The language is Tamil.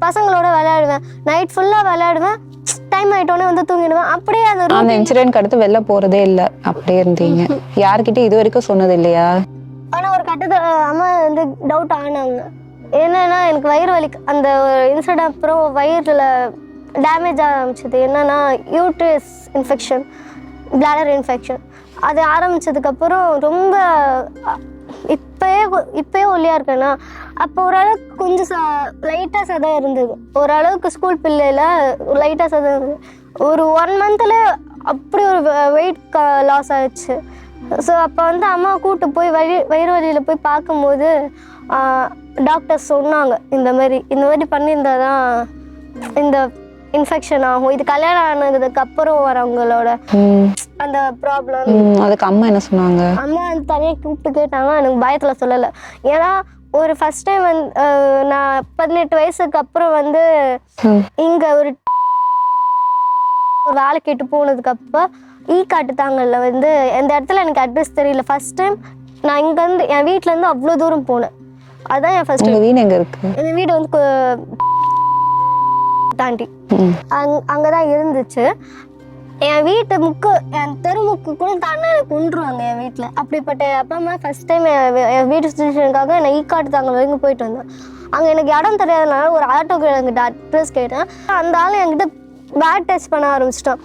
பசங்களோட விளையாடுவேன், நைட் ஃபுல்லாக விளையாடுவேன், டைம் ஆகிட்டோன்னே வந்து தூங்கிடுவேன். அப்படியே அந்த இன்சிடென்ட் அடுத்து வெளில போறதே இல்லை, அப்படியே இருந்தீங்க. யார்கிட்ட இது வரைக்கும் சொன்னது இல்லையா? ஆனால் ஒரு கட்டத்தில் அம்மா வந்து டவுட் ஆனாங்க. என்னன்னா எனக்கு வயிறு வலி, அந்த இன்சிடென்ட் அப்புறம் வயிறில் டேமேஜ் ஆரம்பிச்சது. என்னன்னா யூட்ரஸ் இன்ஃபெக்ஷன், பிளாடர் இன்ஃபெக்ஷன். அது ஆரம்பித்ததுக்கப்புறம் ரொம்ப இப்போயே ஒல்லியாக இருக்கேன்னா, அப்போ ஓரளவுக்கு கொஞ்சம் லைட்டாக சதை இருந்தது. ஓரளவுக்கு ஸ்கூல் பிள்ளையில் லைட்டாக சதை இருந்தது. ஒரு 1 மந்தில் அப்படி ஒரு வெயிட் லாஸ் ஆகிடுச்சு. ஸோ அப்போ வந்து அம்மா கூப்பிட்டு போய் வயிறு வலியில் போய் பார்க்கும்போது டாக்டர் சொன்னாங்க, இந்த மாதிரி பண்ணியிருந்தா தான் இந்த இன்ஃபெக்ஷன் ஆகும். இது கல்யாணம் ஆனதுக்கு அப்புறம் வரவங்களோட அந்த ப்ராப்ளம். அதுக்கு அம்மா என்ன சொன்னாங்க? அம்மா வந்து தனியாக கூப்பிட்டு கேட்டாங்க. எனக்கு பயத்தில் சொல்லலை. ஏன்னா ஒரு ஃபர்ஸ்ட் டைம் வந்து நான் 18 வயசுக்கு அப்புறம் வந்து இங்கே ஒரு வேலை கேட்டு போனதுக்கப்போ காட்டுத்தாங்கல்ல வந்து எந்த இடத்துல எனக்கு அட்ரஸ் தெரியல. ஃபர்ஸ்ட் டைம் நான் இங்கேருந்து என் வீட்டிலேருந்து அவ்வளோ தூரம் போனேன். அதுதான் என் ஃபர்ஸ்ட். வீடு எங்கே இருக்கு? என் வீடு வந்து தாண்டி அங்கதான் இருந்துச்சு. என் வீட்டு என் தெருமுக்கு கூட தானே எனக்கு கொண்டுருவாங்க என் வீட்டில். அப்படிப்பட்ட அப்பா அம்மா ஃபர்ஸ்ட் டைம் என் வீட்டு சுச்சுவேஷனுக்காக நான் காட்டுத்தாங்க வரைக்கும் போயிட்டு வந்தேன். அங்கே எனக்கு இடம் தெரியாதனால ஒரு ஆட்டோக்கு என்கிட்ட அட்ரஸ் கேட்டேன். அந்த ஆள் என்கிட்ட பேட் டெஸ்ட் பண்ண ஆரம்பிச்சிட்டான்.